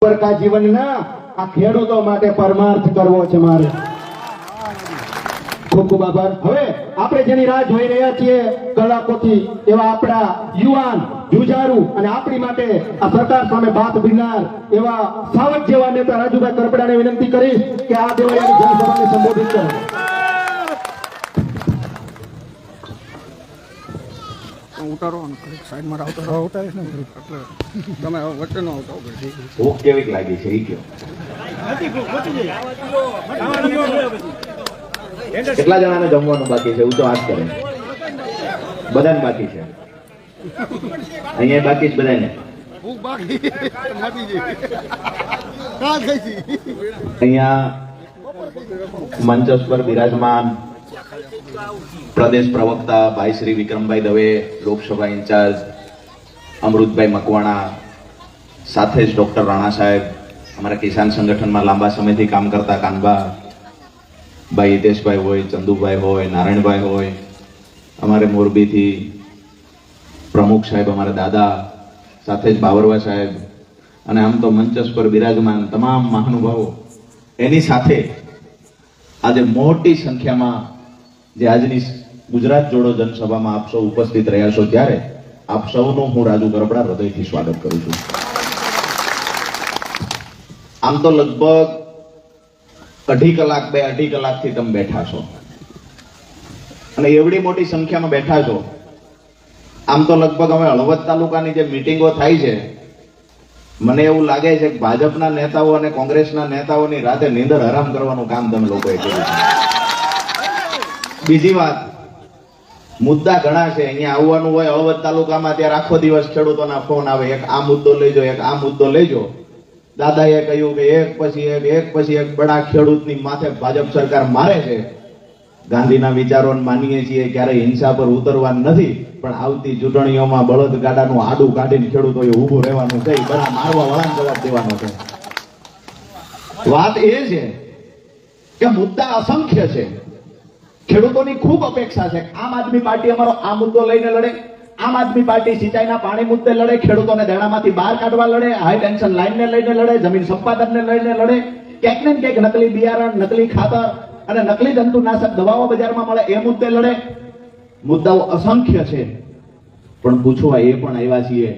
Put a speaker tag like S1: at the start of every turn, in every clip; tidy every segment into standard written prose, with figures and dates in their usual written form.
S1: પરકા જીવનના આ ખેડૂતો માટે પરમાર્થ કરવો છે મારે. ખૂબ ખૂબ આભાર. હવે આપણે જેની રાહ જોઈ રહ્યા છીએ કલાકોથી એવા આપણા યુવાન જુજારુ અને આપણી માટે આ સરકાર સામે બાથ ભીનાર એવા સાવજ જેવા નેતા રાજુભાઈ કરપડાને વિનંતી કરીશ કે આ દેવળિયાની જનસભાને સંબોધિત કરે.
S2: ઉતારો સાઈડ માં આવતો ઉતારીશ ને એટલે તમે વચ્ચે નો આવતા
S1: ભૂખ કેવી લાગી છે એ કયો. કેટલા જણાને જમવાનું બાકી છે? હું તો વાત કરે બધાને બાકી છે. અહીંયા બાકી છે બધાને. અહીંયા મંચસ પર બિરાજમાન પ્રદેશ પ્રવક્તા ભાઈ શ્રી વિક્રમભાઈ દવે, લોકસભા ઇન્ચાર્જ અમૃતભાઈ મકવાણા, સાથે જ ડોક્ટર રાણા સાહેબ, અમારા કિસાન સંગઠનમાં લાંબા સમયથી કામ કરતા કાનબા ભાઈ હિતેશભાઈ હોય, ચંદુભાઈ હોય, નારાયણભાઈ હોય, અમારે મોરબીથી પ્રમુખ સાહેબ અમારા દાદા, સાથે જ બાવરવા સાહેબ, અને આમ તો મંચસ પર બિરાજમાન તમામ મહાનુભાવો, એની સાથે આજે મોટી સંખ્યામાં જે આજની ગુજરાત જોડો જનસભામાં આપ સૌ ઉપસ્થિત રહ્યા છો, ત્યારે આપ સૌનું હું રાજુ કરપડા હૃદયથી સ્વાગત કરું છું. આમ તો લગભગ અઢી કલાકથી તમે બેઠા છો અને એવડી મોટી સંખ્યામાં બેઠા છો. આમ તો લગભગ અમે હળવદ તાલુકાની જે મીટિંગો થાય છે, મને એવું લાગે છે કે ભાજપના નેતાઓ અને કોંગ્રેસના નેતાઓની રાતે નીંદર હરામ કરવાનું કામ તમે લોકોએ કર્યું છે. બીજી વાત, મુદ્દા ઘણા છે. અહીંયા આવવાનું હોય હળવદ તાલુકામાં, ત્યારે આખો દિવસ ખેડૂતોના ફોન આવે, એક આ મુદ્દો લેજો, એક આ મુદ્દો લેજો. દાદાએ કહ્યું કે એક પછી એક બડા ખેડૂતની માથે ભાજપ સરકાર મારે છે. ગાંધીના વિચારોને માનીએ છીએ, ક્યારેય હિંસા પર ઉતરવાનું નથી, પણ આવતી ચૂંટણીઓમાં બળદ ગાડાનું આડું કાઢીને ખેડૂતોએ ઊભું રહેવાનું છે, બડા મારવા વાળાને જવાબ દેવાનો છે. વાત એ છે કે મુદ્દા અસંખ્ય છે. ખેડૂતોની ખૂબ અપેક્ષા છે. આમ આદમી પાર્ટી અમારો આ મુદ્દો લઈને લડે, આમ આદમી પાર્ટી સિંચાઈના પાણી મુદ્દે લડે, ખેડૂતોને દેણામાંથી બહાર કાઢવા લડે, હાઈ ટેન્શન લાઈનને લઈને લડે, જમીન સંપાદનને લઈને લડે, ક્યાંક ને ક્યાંક નકલી બિયારણ, નકલી ખાતર અને નકલી જંતુનાશક દવાઓ બજારમાં મળે એ મુદ્દે લડે. મુદ્દાઓ અસંખ્ય છે, પણ પૂછવા એ પણ આવ્યા છીએ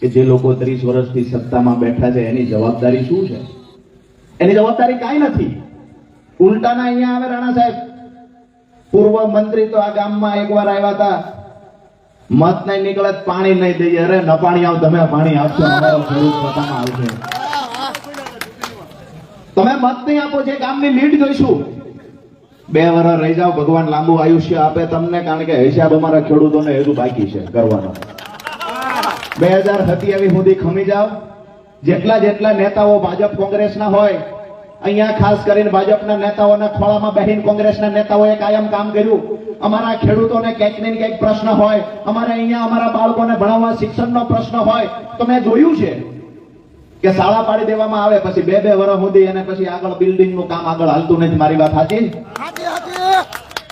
S1: કે જે લોકો 30 વર્ષથી સત્તામાં બેઠા છે એની જવાબદારી શું છે? એની જવાબદારી કાંઈ નથી. ઉલટાના અહીંયા આવે રાણા સાહેબ, પૂર્વ મંત્રી તો આ ગામમાં એકવાર આવ્યા હતા, મત નહીં નીકળે પાણી નહીં દઈએ. અરે ન પાણી આવ, તમે પાણી આપશો, આવશે. તમે મત નહીં આપો, જે ગામની લીડ જોઈશું. 2 વર્ષ રહી જાઓ, ભગવાન લાંબુ આયુષ્ય આપે તમને, કારણ કે હિસાબ અમારા ખેડૂતોને હજુ બાકી છે કરવાનો. 2027 સુધી ખમી જાઓ. જેટલા નેતાઓ ભાજપ કોંગ્રેસના હોય, અહીંયા ખાસ કરીને ભાજપના નેતાઓના ખોળામાં બહેન કોંગ્રેસના નેતાઓએ કાયમ કામ કર્યું. અમારા ખેડૂતોને ક્યાંક ને ક્યાંક પ્રશ્ન હોય, અમારે અહીંયા અમારા બાળકોને ભણાવવા શિક્ષણનો પ્રશ્ન હોય, તો મેં જોયું છે કે શાળા પાડી દેવામાં આવે, પછી 2 વર્ષ સુધી અને પછી આગળ બિલ્ડિંગનું કામ આગળ હાલતું નથી. મારી વાત સાચી?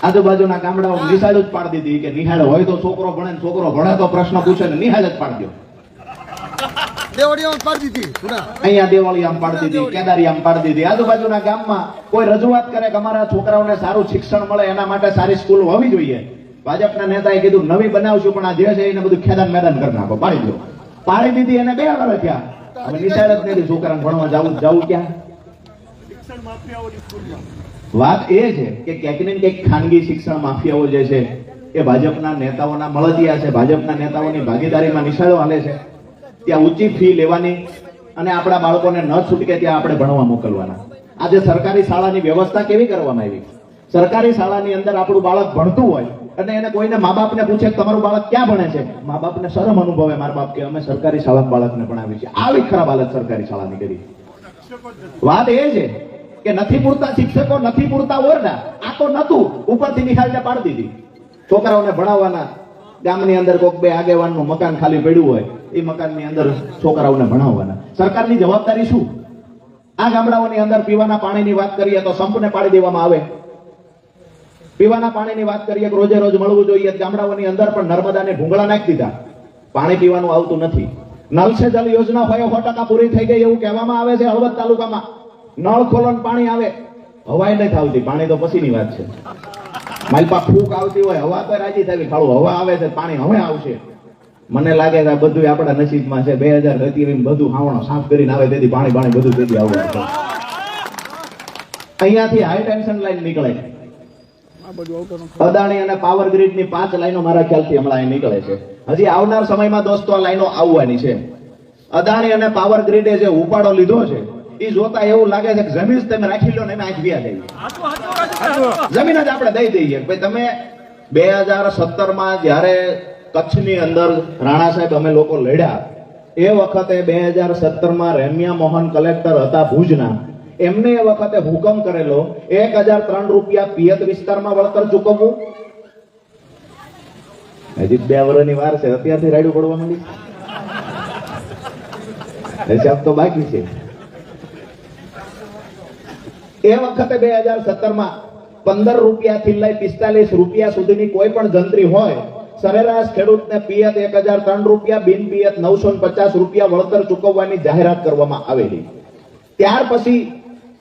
S1: આજુબાજુના ગામડાઓ નિહાળ જ પાડી દીધી કે નિહાળ હોય તો છોકરો ભણે, છોકરો ભણે તો પ્રશ્ન પૂછે ને નિહાળ જ પાડી દો. અહીંયા દેવળિયામાં પાડી દીધી, કેદારિયામાં પાડી દીધી. આજુબાજુના ગામમાં કોઈ રજૂઆત કરે કે અમારા છોકરાઓને સારું શિક્ષણ મળે, એના માટે સારી સ્કૂલ હોવી જોઈએ. ભાજપના નેતાએ કીધું નવી બનાવશું, પણ આ જે છે એને બધું ખેદાન મેદાન કરી નાખો, પાડી દો. પાડી દીધી, એને 2 વર્ષ થયા. હવે નિશાળ જ નથી, છોકરાને ભણવા જવું ક્યાં? વાત એ છે કે ક્યાંક ને ક્યાંક ખાનગી શિક્ષણ માફિયાઓ જે છે એ ભાજપના નેતાઓના મળતિયા છે. ભાજપના નેતાઓની ભાગીદારીમાં નિશાળો હાલે છે. ત્યાં ઊંચી ફી લેવાની અને આપણા બાળકોને ન છૂટકે ત્યાં આપણે ભણવા મોકલવાના. આજે સરકારી શાળાની વ્યવસ્થા કેવી કરવામાં આવી? સરકારી શાળાની અંદર આપણું બાળક ભણતું હોય અને એને કોઈને મા બાપને પૂછે તમારું બાળક ક્યાં ભણે છે, મા બાપને શરમ અનુભવે. મારા બાપ કે અમે સરકારી શાળામાં બાળકને ભણાવી છે. આવી ખરાબ હાલત સરકારી શાળાની કરી. વાત એ છે કે નથી પૂરતા શિક્ષકો, નથી પૂરતા ઓરડા. આ તો નતું, ઉપરથી નિહાળને પાડી દીધી. છોકરાઓને ભણાવવાના. ગામની અંદર કોઈક 2 આગેવાનનું મકાન ખાલી પડ્યું હોય, એ મકાનની અંદર છોકરાઓને ભણાવવાના. સરકારની જવાબદારી શું? આ ગામડાઓની અંદર પીવાના પાણીની વાત કરીએ તો સંપને પાડી દેવામાં આવે. પીવાના પાણીની વાત કરીએ, રોજે રોજ મળવું જોઈએ. ગામડાઓની અંદર પણ નર્મદાને ભૂંગળા નાખી દીધા, પાણી પીવાનું આવતું નથી. નલ સે જલ યોજના હોય 100% પૂરી થઈ ગઈ એવું કહેવામાં આવે છે હળવદ તાલુકામાં. નળ ખોલો ને પાણી આવે, હવાય નથી આવતી, પાણી તો પછીની વાત છે. મારી પાસે ફૂંક આવતી હોય, હવા તો રાજી થવી, ખાલી હવા આવે છે, પાણી હવે આવશે. મને લાગે છે આ બધું આપણા નસીબમાં છે. 2023 બધું હાવણો સાફ કરીને આવે તેથી પાણી બધું તેથી આવવાનું. અહીંયાથી હાઈ ટેન્શન લાઈન નીકળે,
S2: આ બધું આઉટરનો
S1: અદાણી અને પાવર ગ્રીડ ની 5 લાઈનો મારા ખ્યાલથી હમણાં અહીં નીકળે છે. હજી આવનાર સમયમાં દોસ્તો આ લાઈનો આવવાની છે. અદાણી અને પાવર ગ્રીડે જે ઉપાડો લીધો છે એ જોતા એવું લાગે છે કે જમીન તમે રાખી લો ને એમ આંચવ્યા જઈએ. જમીન જ આપણે દઈ દઈએ. ભાઈ તમે 2017માં જ્યારે કચ્છની અંદર રાણા સાહેબ અમે લોકો લડ્યા એ વખતે 2017માં રેમ્યા મોહન કલેક્ટર હતા ભુજના, એમને એ વખતે હુકમ કરેલો 1003 રૂપિયા પિયત વિસ્તારમાં વળતર ચૂકવવું. હજી 2 વર્ષની વાર છે, અત્યારથી રાયડું પડવા માંડી. હિસાબ તો બાકી છે. એ વખતે 2017માં 15 રૂપિયાથી લઈ 45 રૂપિયા સુધીની કોઈ પણ જંત્રી હોય, સરેરાશ ખેડૂતને પિયત 1003 રૂપિયા, બિન પિયત 950 રૂપિયા વળતર ચૂકવવાની જાહેરાત કરવામાં આવેલી. ત્યાર પછી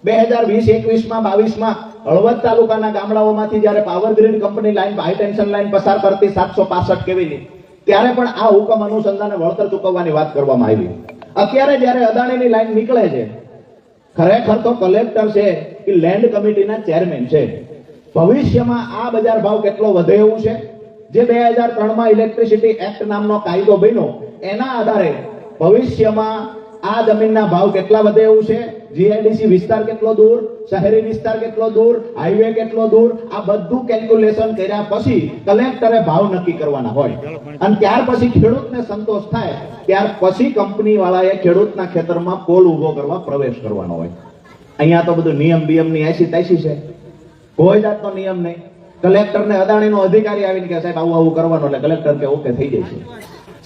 S1: 2020-21માં 22માં હળવદ તાલુકાના ગામડાઓમાંથી જ્યારે power grid company line high tension line પસાર કરતી 765 કેવીની, ત્યારે પણ આ હુકમ અનુસંધાને વળતર ચૂકવવાની વાત કરવામાં આવી. અત્યારે જ્યારે અદાણીની લાઈન નીકળે છે, ખરેખર તો કલેક્ટર છે એ લેન્ડ કમિટીના ચેરમેન છે. ભવિષ્યમાં આ બજાર ભાવ કેટલો વધે એવું છે. જે 2003માં ઇલેક્ટ્રિસિટી એક્ટ નામનો કાયદો બન્યો એના આધારે ભવિષ્યમાં આ જમીનના ભાવ કેટલા વધે એવું છે. જીઆઈડીસી વિસ્તાર કેટલો દૂર, શહેરી વિસ્તાર કેટલો દૂર, હાઈવે કેટલો દૂર, આ બધું કેલ્ક્યુલેશન કર્યા પછી કલેક્ટરે ભાવ નક્કી કરવાના હોય. અને ત્યાર પછી ખેડૂતને સંતોષ થાય ત્યાર પછી કંપની વાળાએ ખેડૂતના ખેતરમાં પોલ ઉભો કરવા પ્રવેશ કરવાનો હોય. અહીંયા તો બધું નિયમ ની 80-83 છે, કોઈ જાતનો નિયમ નહીં. કલેક્ટરને અદાણીનો અધિકારી આવીને કે સાહેબ આવું કરવાનું, એટલે કલેક્ટર કે ઓકે થઈ જશે.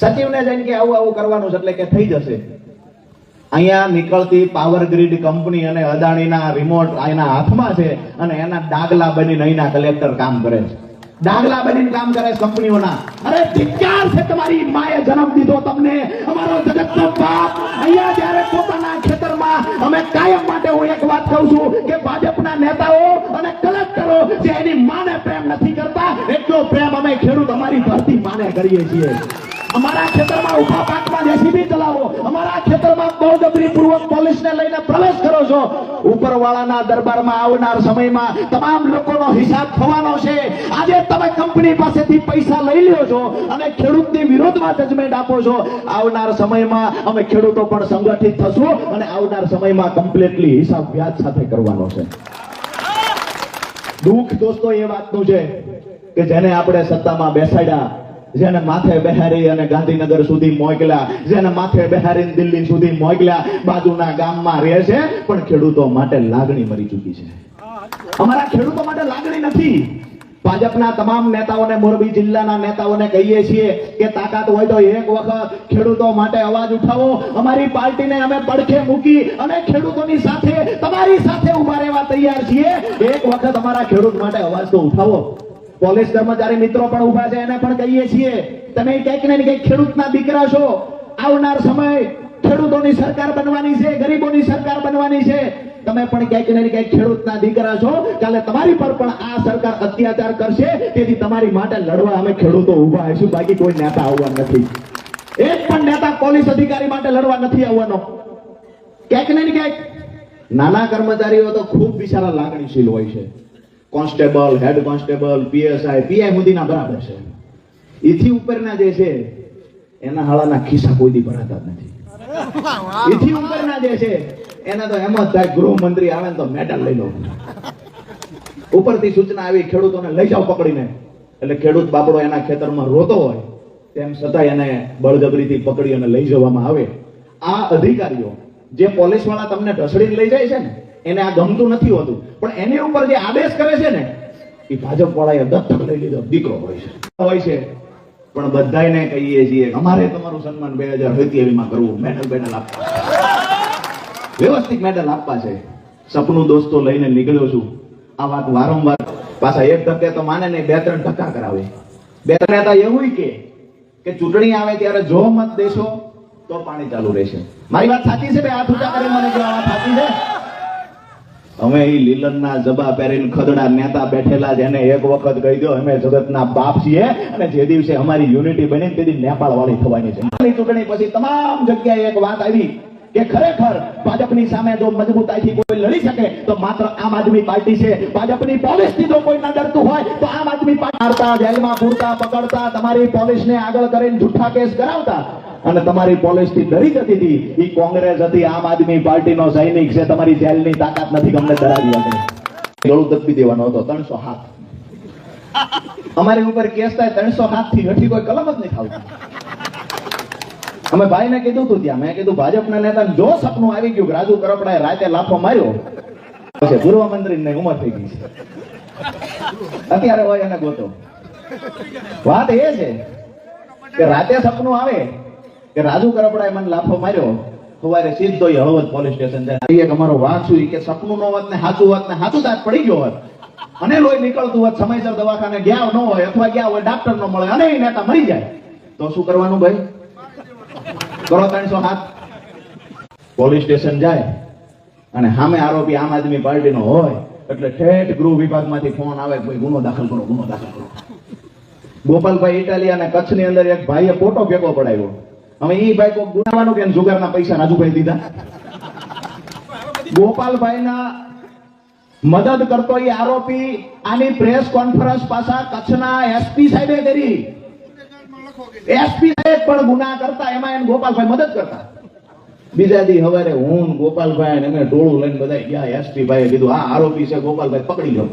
S1: સચિવને જઈને કે આવું કરવાનું છે એટલે કે થઈ જશે. અહીંયા નીકળતી પાવર ગ્રીડ કંપની અને અદાણીના રિમોટ એના હાથમાં છે અને એના ડાગલા બનીને અહીંના કલેક્ટર કામ કરે છે. ડાગલા બનીને કામ કરે છે કંપનીઓના. અરે ધિક્કાર છે, તમારી માએ જન્મ દીધો તમને, અમારો જગતનો બાપ. અહીંયા જ્યારે પોતાના ખેતરમાં અમે કાયમ માટે હું એક વાત કહું છું કે ભાજપના નેતાઓ અને કલેક્ટરો જે એની માને પ્રેમ નથી કરતા, એટલો પ્રેમ અમે ખેડૂત અમારી ધરતી માને કરીએ છીએ. અમારા ખેતરમાં ઉભા પાકમાં જેસીબી ચલાવો, અમારા ખેતરમાં બળજબરીપૂર્વક પોલીસને લઈને પ્રવેશ કરો છો. ઉપરવાળાના દરબારમાં આવનાર સમયમાં તમામ લોકોનો હિસાબ થવાનો છે. આજે તમે કંપની પાસેથી પૈસા લઈ લ્યો છો અને ખેડૂતની વિરોધમાં જજમેન્ટ આપો છો. આવનાર સમયમાં અમે ખેડૂતો પણ સંગઠિત થશું અને આવનાર સમયમાં કમ્પ્લીટલી હિસાબ વ્યાજ સાથે કરવાનો છે. દુઃખ દોસ્તો એ વાતનું છે કે જેને આપણે સત્તામાં બેસાડ્યા, જેને માથે બેહારી અને ગાંધીનગર સુધી મોકલ્યા, જેને માથે બેહારીને દિલ્હી સુધી મોકલ્યા, બાજુના ગામમાં રહે છે પણ ખેડૂતો માટે લાગણી મરી ચૂકી છે. અમારા ખેડૂતો માટે લાગણી નથી. ભાજપના તમામ નેતાઓને, મોરબી જિલ્લાના નેતાઓને કહીએ છીએ કે તાકાત હોય તો એક વખત ખેડૂતો માટે અવાજ ઉઠાવો. અમારી પાર્ટીને અમે પડખે મૂકી અને ખેડૂતોની સાથે, તમારી સાથે ઉભા રહેવા તૈયાર છીએ. એક વખત અમારા ખેડૂત માટે અવાજ તો ઉઠાવો. પોલીસ કર્મચારી મિત્રો પણ ઉભા છે, એને પણ કહીએ છીએ તમે કંઈક ને કંઈક ખેડૂતના દીકરા છો. આવનાર સમય ખેડૂતોની સરકાર બનવાની છે, ગરીબોની સરકાર બનવાની છે. તમે પણ કંઈક ને કંઈક ખેડૂતના દીકરા છો. કાલે તમારી પર પણ આ સરકાર અત્યાચાર કરશે, તેથી તમારી માટે લડવા અમે ખેડૂતો ઉભા હશું. બાકી કોઈ નેતા આવવા નથી. એક પણ નેતા પોલીસ અધિકારી માટે લડવા નથી આવવાનો. ક્યાંક ને ક્યાંક નાના કર્મચારીઓ તો ખૂબ બિચારા લાગણીશીલ હોય છે. Constable, head constable, PSI, PI સુધીના બરાબર છે. એથી ઉપરના જે છે એના હાળાના ખિસ્સા કોઈ દી ભરાતા જ નથી. એથી ઉપરના જે છે એને તો એમ જ થાય ગૃહમંત્રી આવે ને તો મેડલ લઈ લો. ઉપરથી સૂચના આવી ખેડૂતોને લઈ જાઓ પકડીને, એટલે ખેડૂત બાપડો એના ખેતરમાં રોતો હોય તેમ છતાં એને બળજબરીથી પકડી અને લઈ જવામાં આવે. આ અધિકારીઓ જે પોલીસ વાળા તમને ઢસડીને લઈ જાય છે ને, એને આ ગમતું નથી હોતું, પણ એની ઉપર જે આદેશ કરે છે ને એ ભાજપ વાળાએ દત્તક લઈ લીધો દીકરો હોય છે. પણ બધાને કહીએ છીએ અમારે તમારું સન્માન 2027માં કરવું, મેડલ આપવા, વ્યવસ્થિત મેડલ આપવા છે. સપનું દોસ્તો લઈને નીકળ્યો છું. આ વાત વારંવાર પાછા એક ટકે તો માને નહીં, 2-3 ટકા કરાવે. બે ત્રણ એવું કે ચૂંટણી આવે ત્યારે જો મત દેશો તો પાણી ચાલુ રહેશે. મારી વાત સાચી છે? બે હાથ ઊંચા કરીને મને કહો, આ વાત સાચી છે? અમે ઈ લીલનના જબા પહેરીને ખદડા નેતા બેઠેલા જેને એક વખત કહી દો અમે જગતના બાપ છીએ અને જે દિવસે અમારી યુનિટી બની તે દિવસે નેપાળ વાળી થવાની છે. ચૂંટણી પછી તમામ જગ્યાએ એક વાત આવી કે ખરેખર ભાજપની સામે જો મજબૂતાઈથી કોઈ લડી શકે તો માત્ર આમ આદમી પાર્ટી છે. ભાજપની પોલીસથી જો કોઈ ના ડરતું હોય તો આમ આદમી પાર્ટી મારતા, જેલમાં પૂરતા, પકડતા, તમારી પોલીસને આગળ કરીને જૂઠા કેસ કરાવતા અને તમારી પોલીસથી ડરી જતી હતી. ઈ કોંગ્રેસ હતી, આમ આદમી પાર્ટીનો સૈનિક છે. તમારી જેલની તાકાત નથી ગમને ડરાવી હતી. ગળું દબી દેવાનો હતો 307. અમારી ઉપર કેસ થાય 307 થી હઠી કોઈ કલમ જ નહીં ખાવતી. અમે ભાઈને કીધું તું ત્યાં, મેં કીધું ભાજપના નેતાને જો સપનું આવી ગયું કે રાજુ કરપડાએ રાતે લાફો માર્યો પછી પૂર્વ મંત્રીની ઉંમર થઈ ગઈ છે, અત્યારે હોય એને ગોતો. વાત એ છે કે રાતે સપનું આવે કે રાજુ કરપડાએ મને લાફો માર્યો, સવારે સીધો હળવદ પોલીસ સ્ટેશન જાય. એક અમારો વાક શું કે સપનું નો હોત ને સાચું હોત ને સાચું તાજ પડી ગયો હોત અને લોહી નીકળતું હોત, સમયસર દવાખાને ગયા ન હોય અથવા ગયા હોય ડાક્ટર ન મળે અને નેતા મરી જાય તો શું કરવાનું ભાઈ? કરો 307. પોલીસ સ્ટેશન જાય અને સામે આરોપી આમ આદમી પાર્ટીનો હોય એટલે ઠેઠ ગૃહ વિભાગમાંથી ફોન આવે કે ભાઈ ગુનો દાખલ કરો, ગુનો દાખલ કરો. ગોપાલભાઈ ઇટાલિયા અને કચ્છની અંદર એક ભાઈએ ફોટો ભેગો પડાવ્યો. હવે ઈ ભાઈ કોઈ ગુનાવાનું કે જુગારના પૈસા રાજુભાઈ દીધા? ગોપાલભાઈના મદદ કરતો એ આરોપી આની પ્રેસ કોન્ફરન્સ પાછા કચ્છના એસપી સાહેબે કરી. એસપી સાહેબ પણ ગુના કરતા, એમાં એને ગોપાલભાઈ મદદ કરતા. બીજા દી હવારે હું ગોપાલભાઈ અને અમે ટોળું લઈને બધા ગયા. એસપી ભાઈએ કીધું આ આરોપી છે ગોપાલભાઈ, પકડી લો.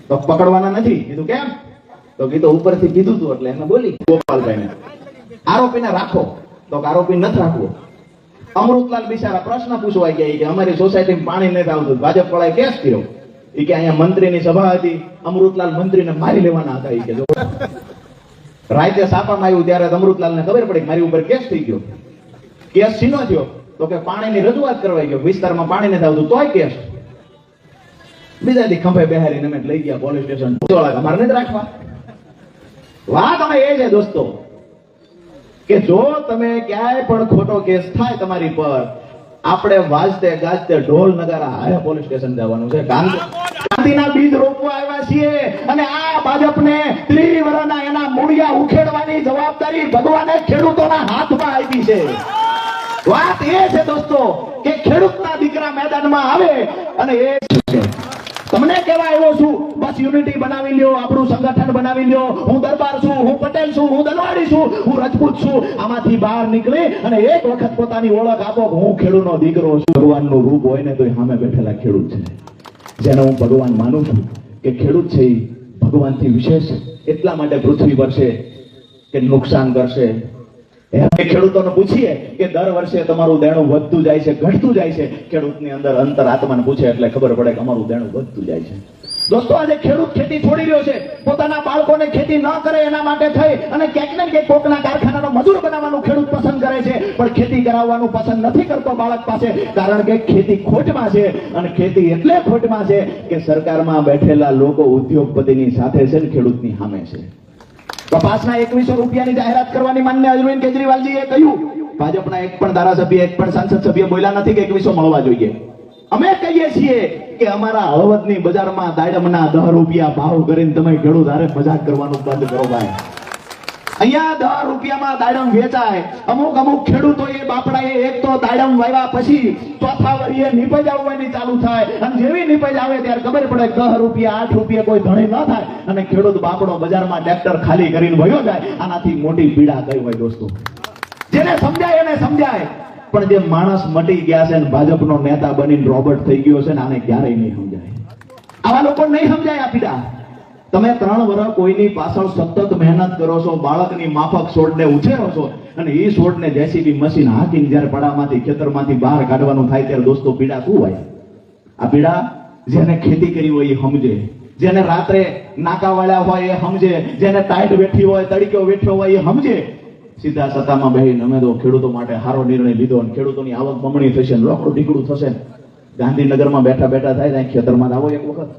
S1: તો પકડવાના નથી. કીધું કેમ? તો કીધું ઉપરથી કીધું તું એટલે એને બોલી ગોપાલભાઈને આરોપીને રાખો. તો આરોપી નથી રાખવો. અમૃતલાલ બિચારા પ્રશ્ન પૂછવા ગયા કે અમારી સોસાયટીમાં પાણી નથી આવતું, ભાજપ વાળાએ કેસ કર્યો. એ કે અહીંયા મંત્રીની સભા હતી, અમૃતલાલ મંત્રીને મારી લેવાના હતા. એ કે રાતે સાપામાં આવ્યું ત્યારે અમૃતલાલને ખબર પડી કે મારી ઉપર કેસ થઈ ગયો. કેસ સીનો થયો તો કે પાણીની રજૂઆત કરવાઈ ગયો, વિસ્તારમાં પાણી નથી આવતું તોય કેસ. બીજા દી ખંભે બેહારીને અમે લઈ ગયા પોલીસ સ્ટેશન. અમારે નથી રાખવા. વાત અમે એ છે દોસ્તો કે જો તમે ક્યાંય પણ ખોટો કેસ થાય તમારી પર, આપણે વાજતે ગાજતે ઢોલ નગારા હારે પોલીસ સ્ટેશન જવાનું છે. ગાંધીના બીજ રોપવા આવ્યા છીએ અને આ ભાજપને 30 વર્ષના એના મૂળિયા ઉખેડવાની જવાબદારી ભગવાને ખેડૂતોના હાથમાં આપી છે. વાત એ છે દોસ્તો કે ખેડૂતના દીકરા મેદાનમાં આવે અને એ છે તમને કેવા આવ્યો છું, બસ યુનિટી બનાવી લ્યો, આપણું સંગઠન બનાવી લ્યો, હું દરબાર છું, હું પટેલ છું, હું દલવાડી છું, હું રજપૂત છું. આમાંથી બહાર નીકળી અને એક વખત પોતાની ઓળખ આપો કે હું ખેડૂતનો દીકરો છું. ભગવાનનું રૂપ હોય ને તો સામે બેઠેલા ખેડૂત છે, જેને હું ભગવાન માનું છું કે ખેડૂત છે એ ભગવાનથી વિશેષ એટલા માટે પૃથ્વી પર છે કે નુકસાન કરશે. ખેડૂતોને પૂછીએ કે દર વર્ષે તમારું દેણું વધતું જાય છે, ઘટતું જાય છે? ખેડૂતની અંદર અંતર આત્માને પૂછે એટલે ખબર પડે કે અમારું દેણું વધતું જાય છે. દોસ્તો આજે ખેડૂત ખેતી છોડી રહ્યો છે, પોતાના બાળકોને ખેતી ન કરે એના માટે થઈ અને ક્યાંક ને ક્યાંક કોકના કારખાનાનો મજૂર બનાવવાનું ખેડૂત પસંદ કરે છે, પણ ખેતી કરાવવાનું પસંદ નથી કરતો બાળક પાસે, કારણ કે ખેતી ખોટમાં છે. અને ખેતી એટલે ખોટમાં છે કે સરકારમાં બેઠેલા લોકો ઉદ્યોગપતિની સાથે છે ને ખેડૂતની સામે છે. કપાસના 2100 રૂપિયાની જાહેરાત કરવાની માન્ય અરવિંદ કેજરીવાલજીએ કહ્યું. ભાજપના એક પણ ધારાસભ્ય, એક પણ સાંસદ સભ્ય બોલ્યા નથી કે 2100 મળવા જોઈએ. અમે કહીએ છીએ કે અમારા હળવદની બજારમાં દાડમના 10 રૂપિયા ભાવ કરીને તમે ખેડૂત હારે મજાક કરવાનું બંધ કરો ભાઈ. અહીંયા 10 રૂપિયામાં દાડમ વેચાય. અમુક ખેડૂતોએ બાપડાએ એક તો દાડમ વાવ્યા પછી ચોથા વરીએ નીપજ આવવાની ચાલુ થાય અને જેવી નીપજ આવે ત્યારે ખબર પડે 10 રૂપિયા 8 રૂપિયા કોઈ ધણી ન થાય અને ખેડૂત બાપડો બજારમાં ટ્રેક્ટર ખાલી કરીને વયો જાય. આનાથી મોટી પીડા કઈ હોય દોસ્તો? જેને સમજાય એને સમજાય, પણ જે માણસ મટી ગયા છે ને ભાજપનો નેતા બનીને રોબોટ થઈ ગયો છે ને આને ક્યારેય નહીં સમજાય. આવા લોકો નહીં સમજાય આ પીડા. તમે 3 વર્ષ કોઈની પાછળ સતત મહેનત કરો છો, બાળકની માફક છોડને ઉછેરો છો અને એ છોડને જેસીબી મશીન હાકીને જ્યારે પડામાંથી ખેતરમાંથી બહાર કાઢવાનું થાય ત્યારે દોસ્તો પીડા શું હોય? આ પીડા જેને ખેતી કરી હોય એ સમજે, જેને રાત્રે નાકા વાળ્યા હોય એ સમજે, જેને ટાઈટ બેઠી હોય, તડક્યો બેઠ્યો હોય એ સમજે. સીધા સત્તામાં બેહીને અમે તો ખેડૂતો માટે સારો નિર્ણય લીધો અને ખેડૂતોની આવક બમણી થશે, રોકડું ઢીકડું થશે. ગાંધીનગરમાં બેઠા બેઠા થાય ત્યાં ખેતરમાં આવો એક વખત.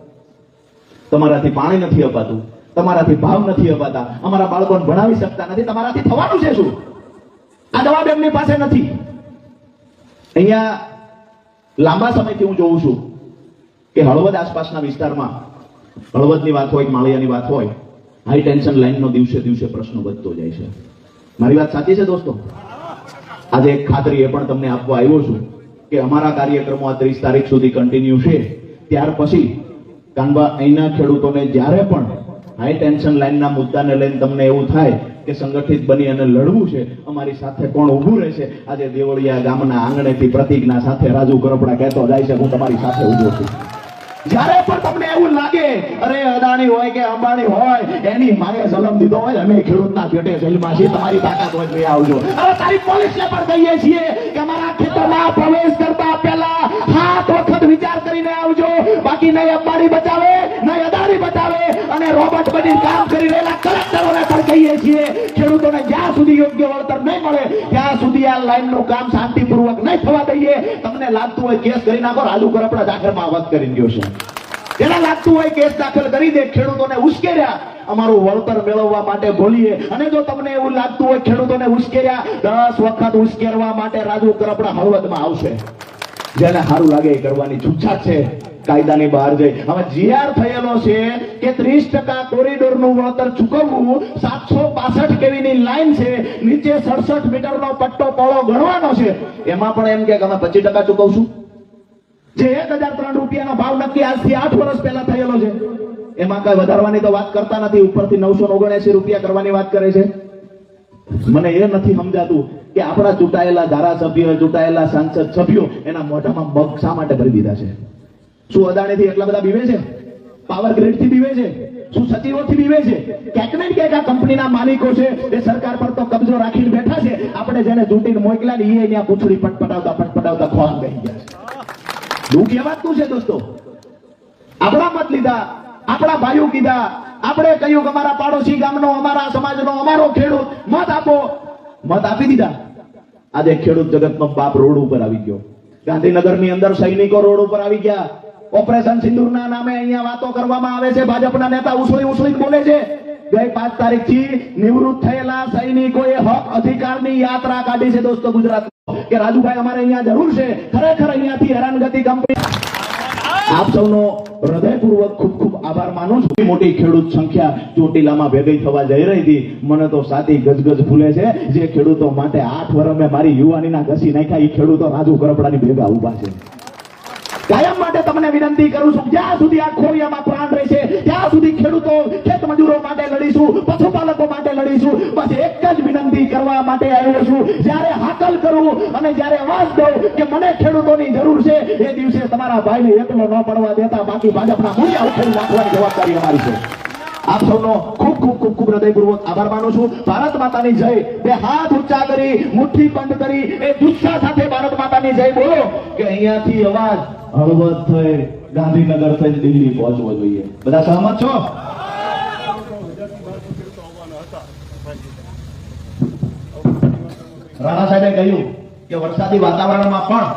S1: તમારાથી પાણી નથી અપાતું, તમારાથી ભાવ નથી અપાતા, અમારા બાળકોને ભણાવી શકતા નથી, તમારાથી થવાનું છે શું? આ જવાબ એમની પાસે નથી. અહીંયા લાંબા સમયથી હું જોઉં છું કે હળવદ આસપાસના વિસ્તારમાં, હળવદની વાત હોય, માળિયાની વાત હોય, હાઈ ટેન્શન લાઈનનો દિવસે દિવસે પ્રશ્ન વધતો જાય છે. મારી વાત સાચી છે દોસ્તો? આજે એક ખાતરી એ પણ તમને આપવા આવ્યો છું કે અમારા કાર્યક્રમો આ 30 તારીખ સુધી કન્ટિન્યુ છે. ત્યાર પછી કાનબા અહીંના ખેડૂતોને જ્યારે પણ હાઈ ટેન્શન લાઈનના મુદ્દાને લઈને તમને એવું થાય કે સંગઠિત બની અને લડવું છે, અમારી સાથે કોણ ઊભું રહેશે? આજે દેવળિયા ગામના આંગણેથી પ્રતિજ્ઞા સાથે રાજુ કરપડા કહેતો જાય છે, હું તમારી સાથે ઊભો છું. જ્યારે પણ તમને એવું લાગે અરે અદાણી હોય કે અંબાણી હોય એની માએ જન્મ દીધો હોય, અમે ખેડૂતના પેટે જેલમાં છીએ, તમારી તાકાત હોય લઈ આવજો. હવે તારી પોલીસને પણ કહીએ છીએ કે અમારા ખેતરમાં પ્રવેશ કરતા પહેલા 7 વખત વિચાર કરીને આવજો. બાકી નહીં અંબાણી બચાવે, નહીં અદાણી બચાવે, અને રોબોટ બની કામ કરી રહેલા કલેક્ટરોને પણ કહીએ છીએ ખેડૂતોને જ્યાં સુધી યોગ્ય વળતર નહીં મળે ત્યાં સુધી આ લાઈનનું કામ શાંતિપૂર્વક નહીં થવા દઈએ. તમને લાગતું હોય કેસ કરી નાખો, રાજુ કરપડા જાહેરમાં વાત કરી ગયો છે. જેને લાગતું હોય કેસ દાખલ કરી દે, ખેડૂતોને ઉશ્કેર્યા અમારું વળતર મેળવવા માટે બોલીએ. અને જો તમને એવું લાગતું હોય ખેડૂતોને ઉશ્કેર્યા 10 વખત ઉશ્કેરવા માટે રાજુ કરપડા હળવદમાં આવશે. જેને સારું લાગે એ કરવાની છૂટછાટ છે, કાયદાની બહાર જઈ. હવે જીઆર થયેલો છે કે 30% કોરિડોરનું વળતર ચૂકવવું, 765 કેવીની લાઈન છે, નીચે 67 મીટરનો પટ્ટો પહોળો ગણવાનો છે. એમાં પણ એમ કે અમે 25% ચૂકવશું. જે 1003 રૂપિયાનો ભાવ નક્કી આજથી 8 વર્ષ પહેલા થયેલો છે, એમાં કઈ વધારવાની તો વાત કરતા નથી, ઉપરથી 979 રૂપિયા કરવાની વાત કરે છે. મને એ નથી સમજાતું કે આપણા ચૂંટાયેલા ધારાસભ્યો, ચૂંટાયેલા સાંસદ સભ્યો એના મોઢામાં મગ શા માટે ભરી દીધા છે? શું અદાણીથી એટલા બધા બીવે છે? પાવર ગ્રીડથી બીવે છે? શું સચિવોથી બીવે છે? ક્યાંક ને ક્યાંક આ કંપનીના માલિકો છે એ સરકાર પર તો કબજો રાખીને બેઠા છે. આપણે જેને ચૂંટીને મોકલ્યા ને એ ત્યાં પૂંછડી પટપટાવતા ખોવાન રહી ગયા છે. દુઃખ એ વાતનું છે દોસ્તો. આપણા મત લીધા, આપણા ભાઈઓ કીધા, આપણે કહ્યું કે અમારા પાડોશી ગામનો, અમારા સમાજનો, અમારો ખેડૂત, મત આપો. મત આપી દીધા. આજે ખેડૂત જગતનો બાપ રોડ ઉપર આવી ગયો. ગાંધીનગરની અંદર સૈનિકો રોડ ઉપર આવી ગયા. ઓપરેશન સિંદૂરના નામે અહીંયા વાતો કરવામાં આવે છે. ભાજપના નેતા ઉછળી બોલે છે. ગઈ 5 તારીખથી નિવૃત્ત થયેલા સૈનિકોએ હક અધિકારની યાત્રા કાઢી છે દોસ્તો ગુજરાત કે રાજુભાઈ અમારે અહીંયા જરૂર છે. ખરેખર અહીંયાથી હેરાનગતિ કંપની. આપ સૌનો હૃદયપૂર્વક ખૂબ ખૂબ આભાર માનું છું. મોટી ખેડૂત સંખ્યા ચોટીલામાં ભેગી થવા જઈ રહી હતી. મને તો સાથી ગજગજ ફૂલે છે. જે ખેડૂતો માટે 8 વર્ષ મેં મારી યુવાનીના ઘસી નાખ્યા, એ ખેડૂતો રાજુ કરપડાની ભેગા ઉભા છે. કાયમ માટે તમને વિનંતી કરું છું, જ્યાં સુધી આ ખોરિયામાં પ્રાણ રહેશે ત્યાં સુધી ખેડૂતો, ખેત મજૂરો માટે લડીશું, પશુપાલકો માટે લડીશું. બસ એક જ વિનંતી કરવા માટે આવ્યો છું. જ્યારે હાકલ કરું અને જ્યારે અવાજ દઉં કે મને ખેડૂતોની જરૂર છે, એ દિવસે તમારા ભાઈને એકલો ન પડવા દેતા. બાકી ભાજપના મૂળિયા ઉખેડી નાખવાની જવાબદારી અમારી છે. આપ સૌનો ખૂબ ખૂબ ખૂબ ખૂબ હૃદયપૂર્વક આભાર માનું છું. ભારત માતાની જય. બે હાથ ઊંચા કરી, મુઠ્ઠી બંધ કરી, એ જુસ્સા સાથે ભારત માતાની જય બોલો કે અહીંયાથી અવાજ હળવદ થઈ, ગાંધીનગર થઈ, દિલ્હી પહોંચવો જોઈએ. બધા સહમત છો? રાણા સાહેબે કહ્યું કે વરસાદી વાતાવરણમાં પણ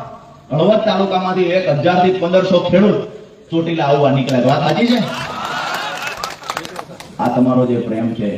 S1: હળવદ તાલુકામાંથી 1000 થી 1500 ખેડૂત ચોટીલા આવવા નીકળ્યા. વાત સાચી છે? આ તમારો જે પ્રેમ છે